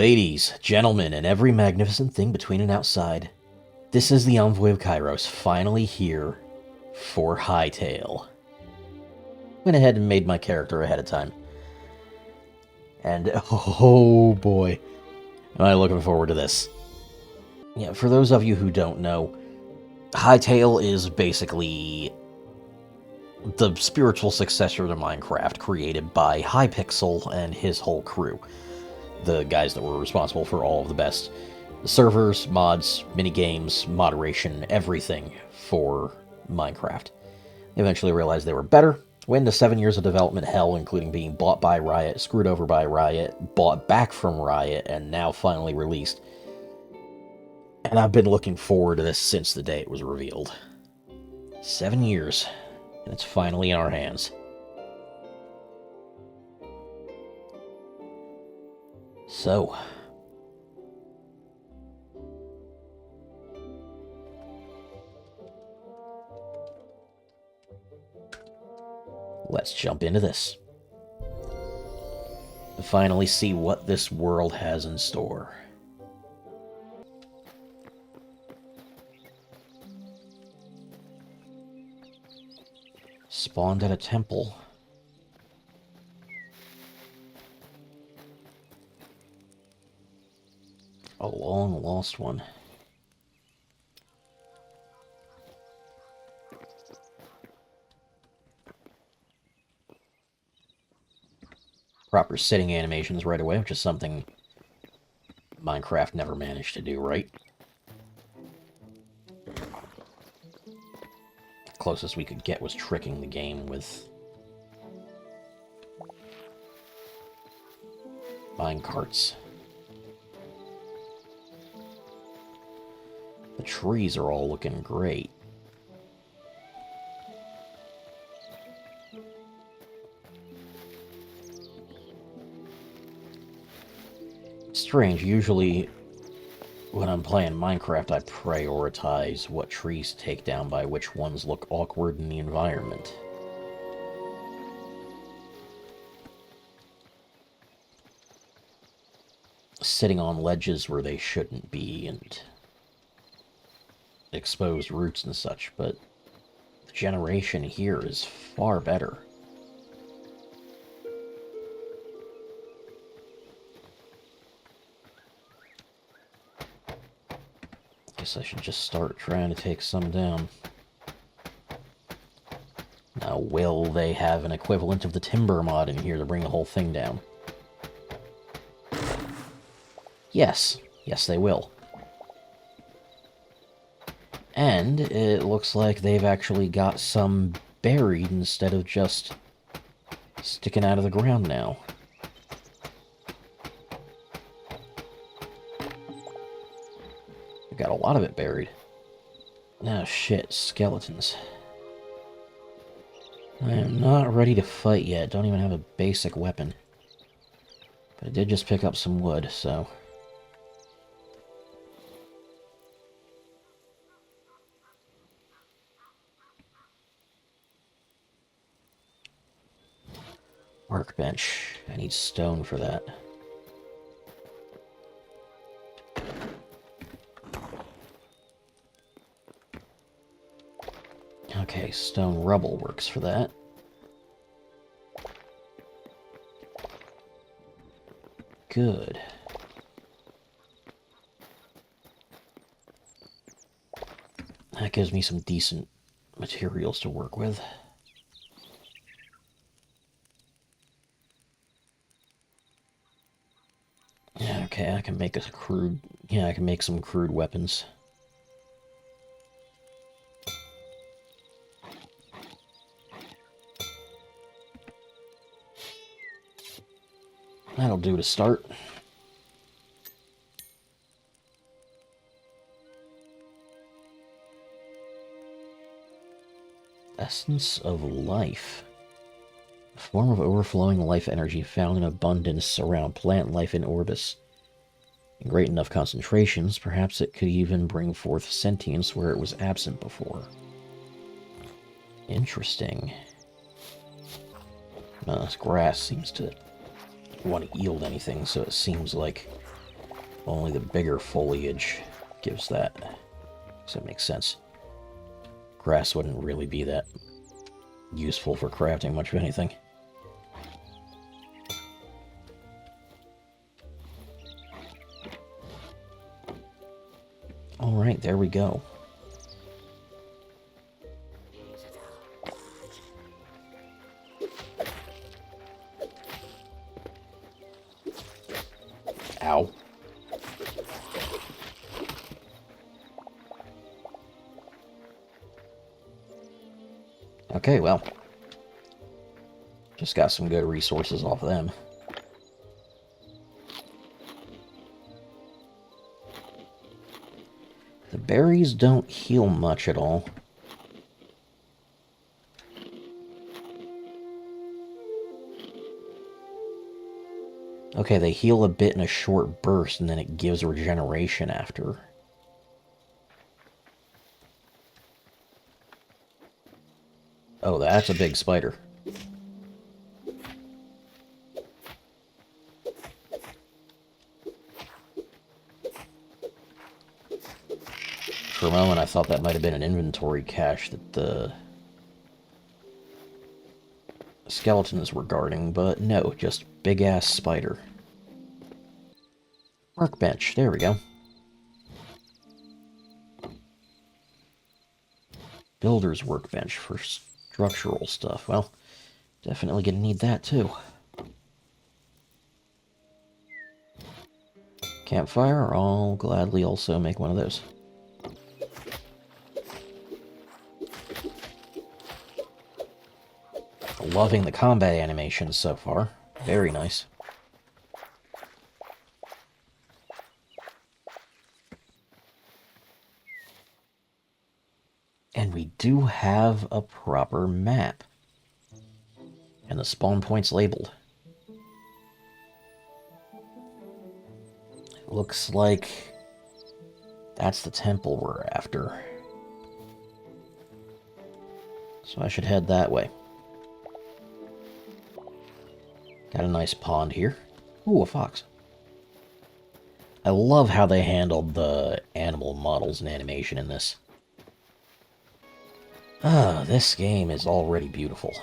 Ladies, gentlemen, and every magnificent thing between and outside, this is the Envoy of Kairos, finally here for Hytale. Went ahead and made my character ahead of time. And oh boy, am I looking forward to this. Yeah, for those of you who don't know, Hytale is basically the spiritual successor to Minecraft, created by Hypixel and his whole crew. The guys that were responsible for all of the best servers, mods, minigames, moderation, everything for Minecraft. They eventually realized they were better, went into 7 years of development hell, including being bought by Riot, screwed over by Riot, bought back from Riot, and now finally released. And I've been looking forward to this since the day it was revealed. 7 years, and it's finally in our hands. So, let's jump into this. And finally see what this world has in store. Spawned at a temple. A long lost one. Proper sitting animations right away, which is something Minecraft never managed to do right. Closest we could get was tricking the game with minecarts. The trees are all looking great. Strange, usually when I'm playing Minecraft, I prioritize what trees take down by which ones look awkward in the environment. Sitting on ledges where they shouldn't be, and exposed roots and such, but the generation here is far better. Guess I should just start trying to take some down. Now, will they have an equivalent of the timber mod in here to bring the whole thing down? Yes. Yes, they will. And it looks like they've actually got some buried instead of just sticking out of the ground now. They've got a lot of it buried. Oh shit, skeletons. I am not ready to fight yet. Don't even have a basic weapon. But I did just pick up some wood, so... Workbench. I need stone for that. Okay, stone rubble works for that. Good. That gives me some decent materials to work with. Okay, I can make a crude... Yeah, I can make some crude weapons. That'll do to start. Essence of life. A form of overflowing life energy found in abundance around plant life in Orbis. In great enough concentrations, perhaps it could even bring forth sentience where it was absent before. Interesting. This grass seems to want to yield anything, so it seems like Only the bigger foliage gives that. So it makes sense. Grass wouldn't really be that useful for crafting much of anything. Alright, there we go. Ow. Okay, well. Just got some good resources off of them. The berries don't heal much at all. Okay, they heal a bit in a short burst, and then it gives regeneration after. Oh, that's a big spider. For a moment, I thought that might have been an inventory cache that the skeletons were guarding, but no, just big-ass spider. Workbench, there we go. Builder's workbench for structural stuff. Well, definitely gonna need that too. Campfire, I'll gladly also make one of those. Loving the combat animations so far. Very nice. And we do have a proper map. And the spawn point's labeled. Looks like that's the temple we're after. So I should head that way. Got a nice pond here. Ooh, a fox. I love how they handled the animal models and animation in this. Ah, this game is already beautiful.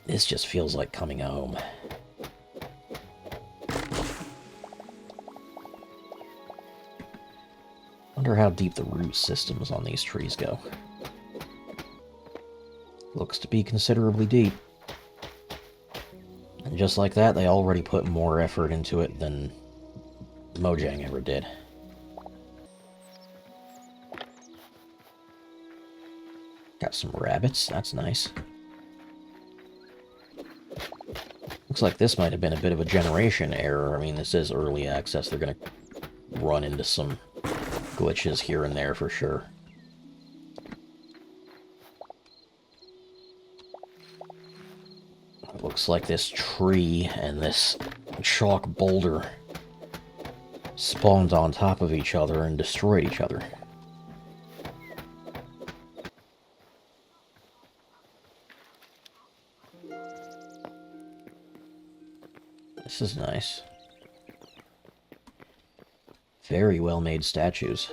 This just feels like coming home. Wonder how deep the root systems on these trees go. Looks to be considerably deep. And just like that, they already put more effort into it than Mojang ever did. Got some rabbits, that's nice. Looks like this might have been a bit of a generation error. I mean, this is early access. They're gonna run into some glitches here and there for sure. It looks like this tree and this chalk boulder spawned on top of each other and destroyed each other. This is nice. Very well made statues.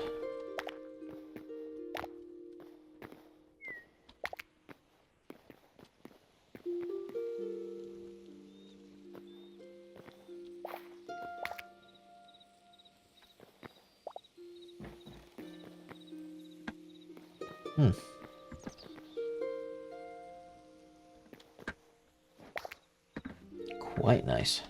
Quite nice.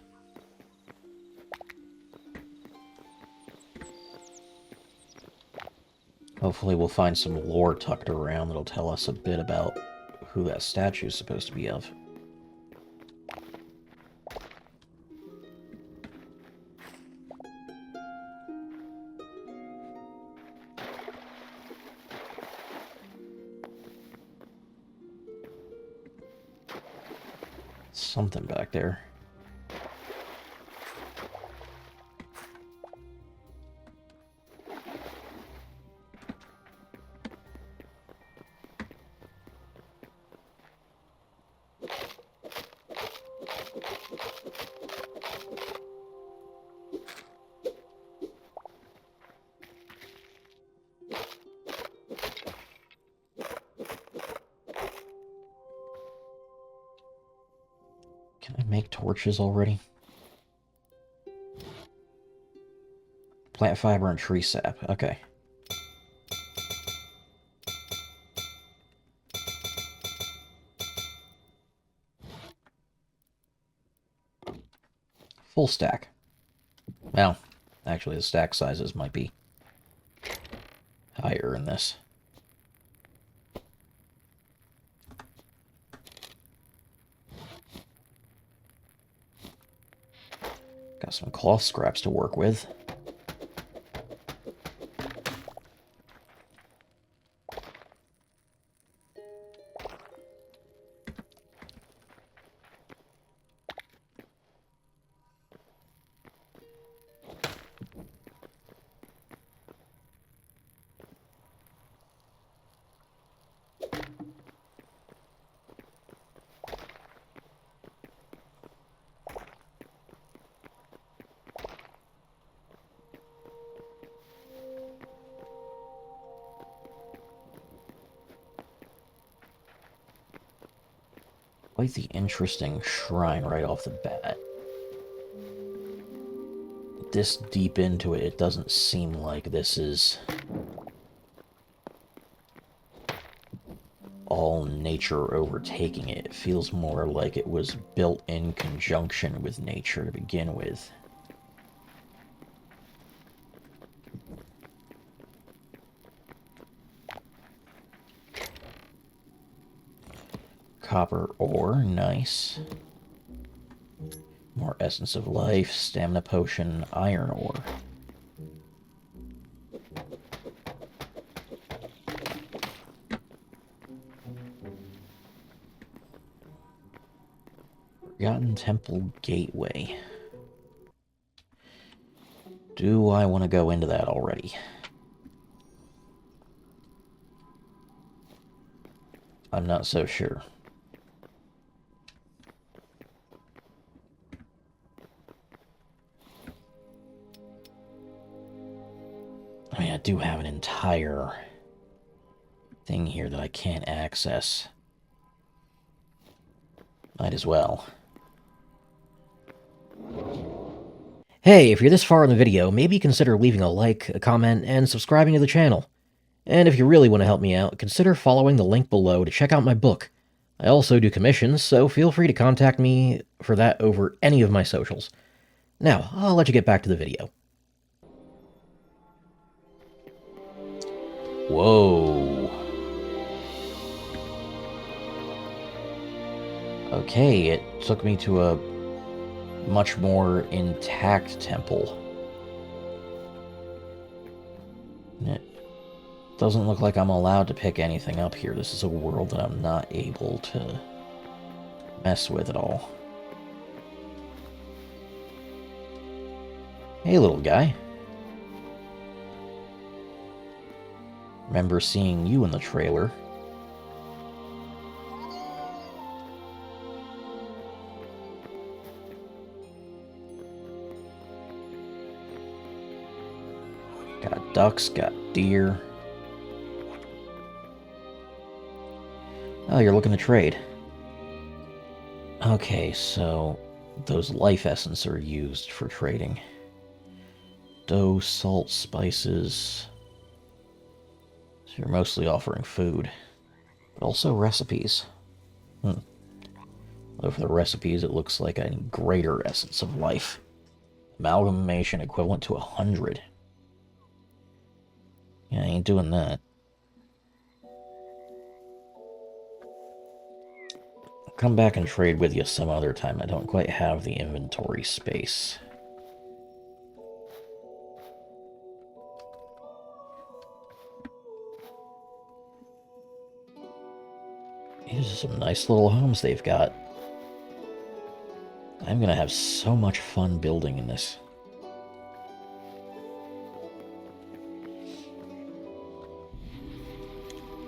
Hopefully we'll find some lore tucked around that'll tell us a bit about who that statue is supposed to be of. Something back there. Can I make torches already? Plant fiber and tree sap. Okay. Full stack. Well, actually the stack sizes might be higher in this. Got some cloth scraps to work with. Quite the interesting shrine right off the bat. This deep into it, it doesn't seem like this is all nature overtaking it. It feels more like it was built in conjunction with nature to begin with. Copper ore, nice. More essence of life, stamina potion, iron ore. Forgotten Temple Gateway. Do I want to go into that already? I'm not so sure. I mean, I do have an entire thing here that I can't access. Might as well. Hey, if you're this far in the video, maybe consider leaving a like, a comment, and subscribing to the channel. And if you really want to help me out, consider following the link below to check out my book. I also do commissions, so feel free to contact me for that over any of my socials. Now, I'll let you get back to the video. Whoa. Okay, it took me to a much more intact temple. It doesn't look like I'm allowed to pick anything up here. This is a world that I'm not able to mess with at all. Hey, little guy. Remember seeing you in the trailer. Got ducks, got deer. Oh, you're looking to trade. Okay, so those life essence are used for trading. Dough, salt, spices. So you're mostly offering food, but also recipes. Though for the recipes, it looks like a greater essence of life. Amalgamation equivalent to 100. Yeah, I ain't doing that. I'll come back and trade with you some other time. I don't quite have the inventory space. These are some nice little homes they've got. I'm gonna have so much fun building in this.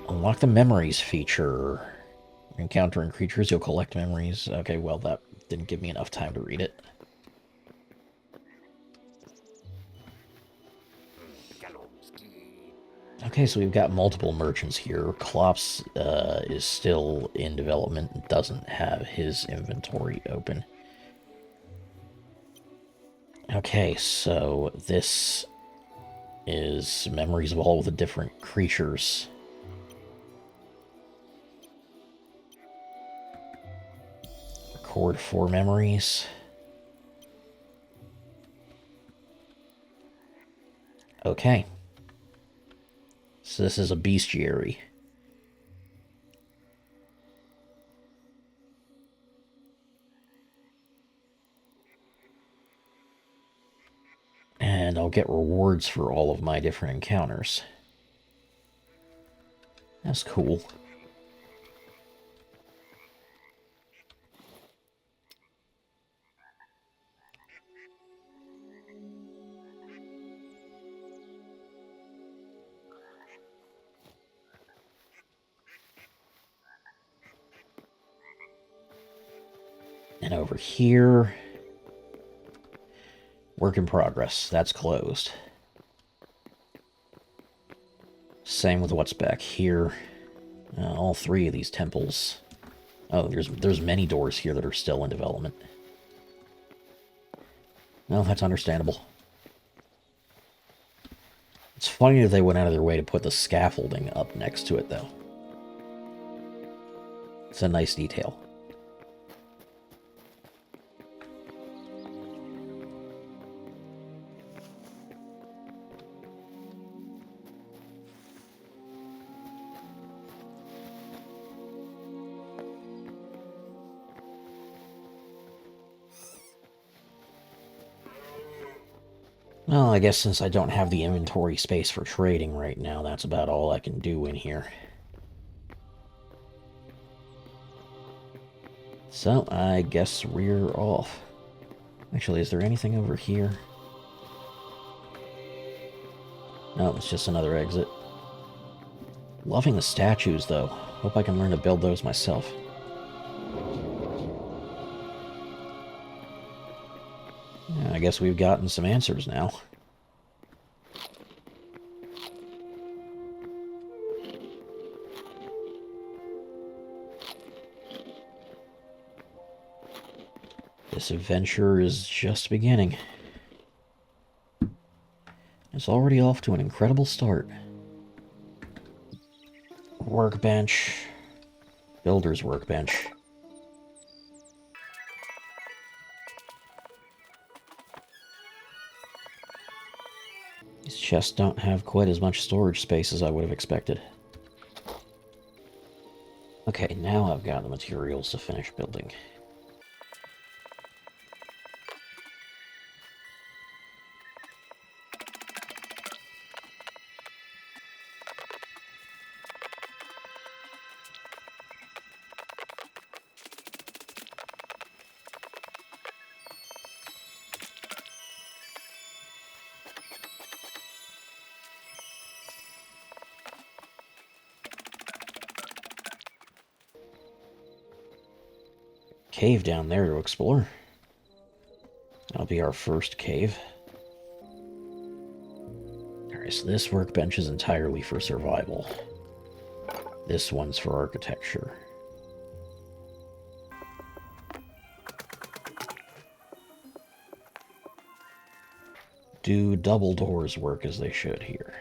Unlock the memories feature. Encountering creatures, you'll collect memories. Okay, well, that didn't give me enough time to read it. Okay, so we've got multiple merchants here. Klops is still in development and doesn't have his inventory open. Okay, so this is memories of all the different creatures. Record 4 memories. Okay. So this is a bestiary. And I'll get rewards for all of my different encounters. That's cool. And over here, work in progress. That's closed. Same with what's back here. All 3 of these temples. Oh, there's many doors here that are still in development. No, that's understandable. It's funny that they went out of their way to put the scaffolding up next to it, though. It's a nice detail. Well, I guess since I don't have the inventory space for trading right now, that's about all I can do in here. So, I guess we're off. Actually, is there anything over here? No, it's just another exit. Loving the statues, though. Hope I can learn to build those myself. I guess we've gotten some answers now. This adventure is just beginning. It's already off to an incredible start. Workbench. Builder's workbench. These chests don't have quite as much storage space as I would have expected. Okay, now I've got the materials to finish building. Cave down there to explore. That'll be our first cave. Alright, so this workbench is entirely for survival. This one's for architecture. Do double doors work as they should here?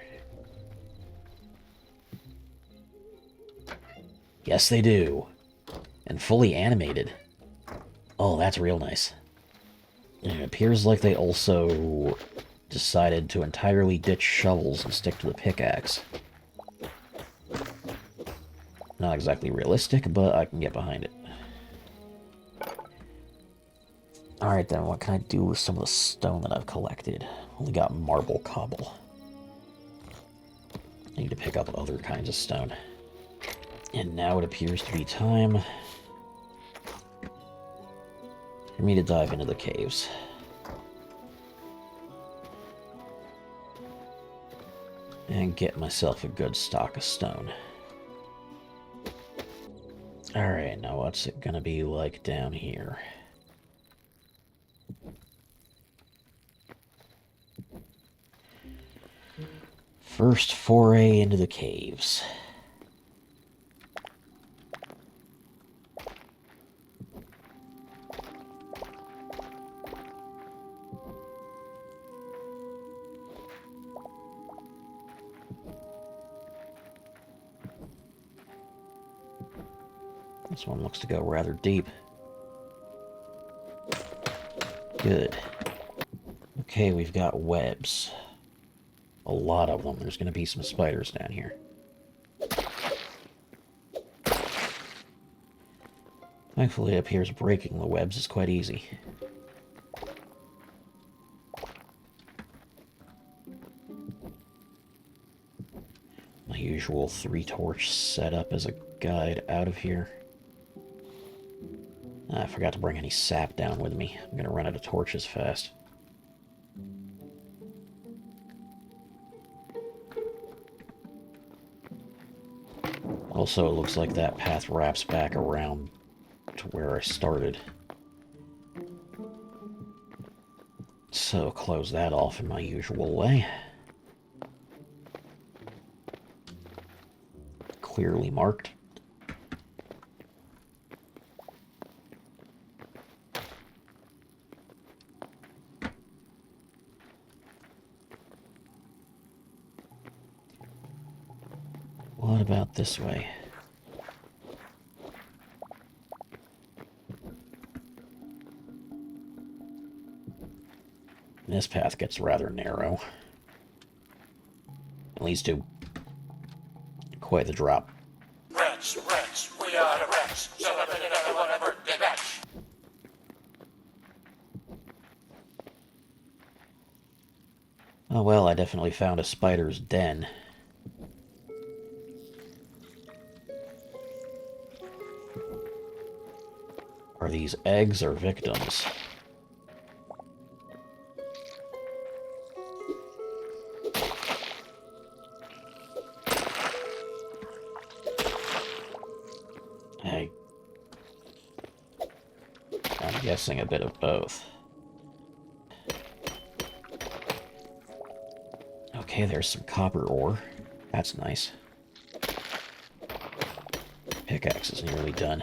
Yes, they do. And fully animated. Oh, that's real nice. And it appears like they also decided to entirely ditch shovels and stick to the pickaxe. Not exactly realistic, but I can get behind it. Alright then, what can I do with some of the stone that I've collected? Only got marble cobble. I need to pick up other kinds of stone. And now it appears to be time for me to dive into the caves. And get myself a good stock of stone. Alright, now what's it gonna be like down here? First foray into the caves. This one looks to go rather deep. Good. Okay, we've got webs. A lot of them. There's going to be some spiders down here. Thankfully, up here's breaking the webs is quite easy. My usual 3-torch setup as a guide out of here. I forgot to bring any sap down with me. I'm going to run out of torches fast. Also, it looks like that path wraps back around to where I started. So, close that off in my usual way. Clearly marked. What about this way? This path gets rather narrow. It leads to quite the drop. Rats, we are the rats. Celebrate another one a birthday bash. Oh well, I definitely found a spider's den. Are these eggs or victims? I'm guessing a bit of both. Okay, there's some copper ore. That's nice. Pickaxe is nearly done.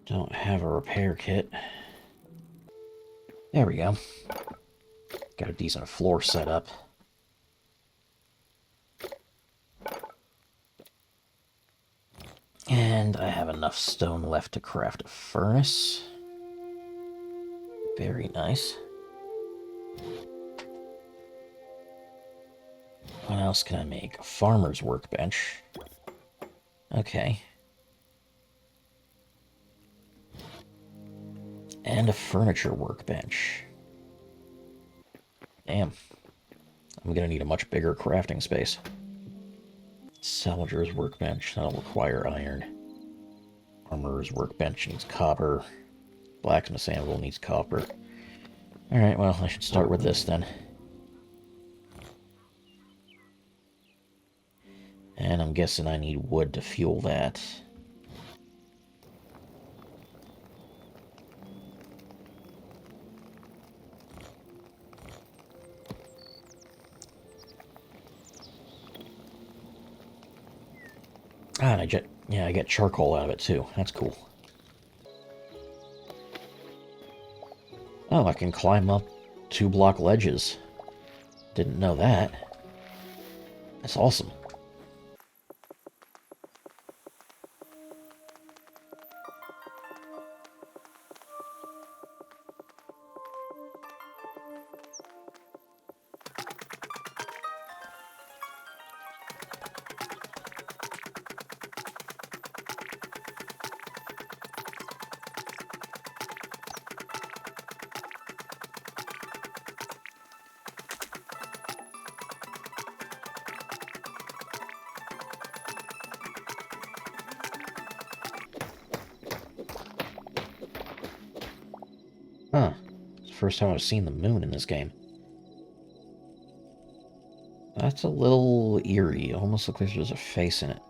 Don't have a repair kit. There we go. Got a decent floor set up. And I have enough stone left to craft a furnace. Very nice. What else can I make? A farmer's workbench. Okay. And a furniture workbench. Damn. I'm gonna need a much bigger crafting space. Salvager's workbench, that'll require iron. Armorer's workbench needs copper. Blacksmith's anvil needs copper. Alright, well, I should start with this then. And I'm guessing I need wood to fuel that. Ah, and I get charcoal out of it too. That's cool. Oh, I can climb up 2-block ledges. Didn't know that. That's awesome. Huh. It's the first time I've seen the moon in this game. That's a little eerie. It almost looks like there's a face in it.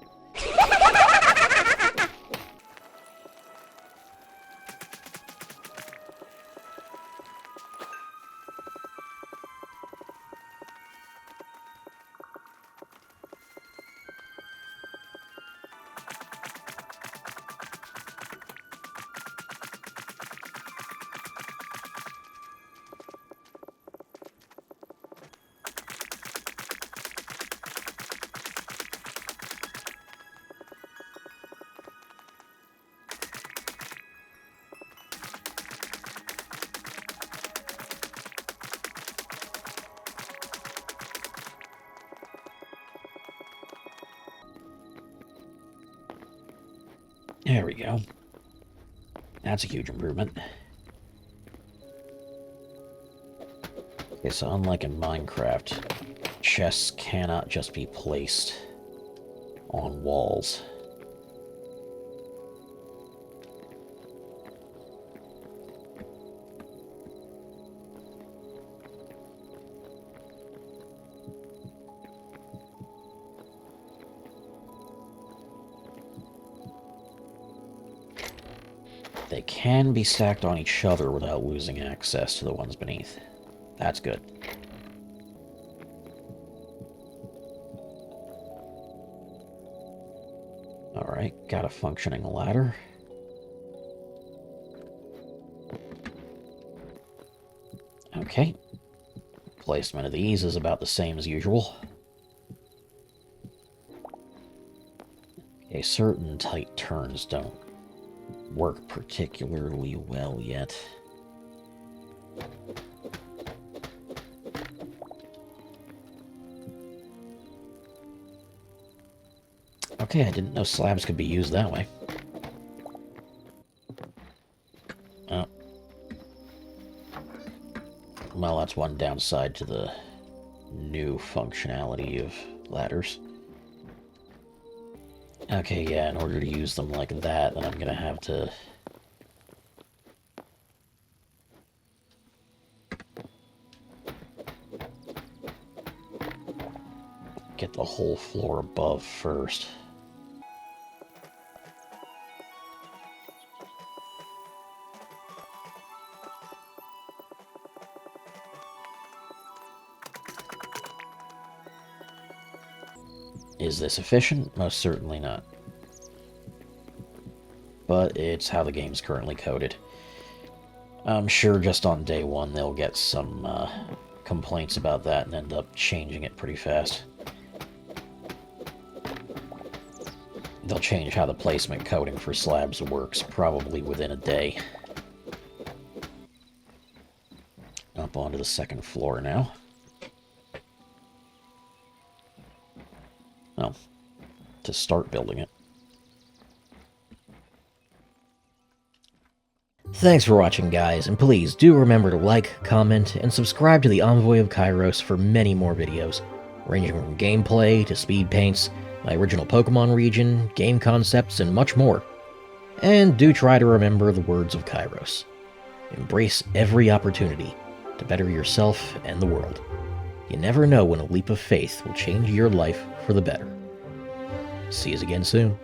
There we go. That's a huge improvement. Okay, so unlike in Minecraft, chests cannot just be placed on walls. They can be stacked on each other without losing access to the ones beneath. That's good. Alright, got a functioning ladder. Okay. Placement of these is about the same as usual. Okay, certain tight turns don't work particularly well yet. Okay, I didn't know slabs could be used that way. Oh. Well, that's one downside to the new functionality of ladders. Okay, yeah, in order to use them like that, then I'm gonna have to get the whole floor above first. Is this efficient? Most certainly not. But it's how the game's currently coded. I'm sure just on day one they'll get some complaints about that and end up changing it pretty fast. They'll change how the placement coding for slabs works, probably within a day. Up onto the second floor now. Well, to start building it. Thanks for watching, guys, and please do remember to like, comment, and subscribe to the Envoy of Kairos for many more videos, ranging from gameplay to speed paints, my original Pokemon region, game concepts, and much more. And do try to remember the words of Kairos. Embrace every opportunity to better yourself and the world. You never know when a leap of faith will change your life for the better. See you again soon.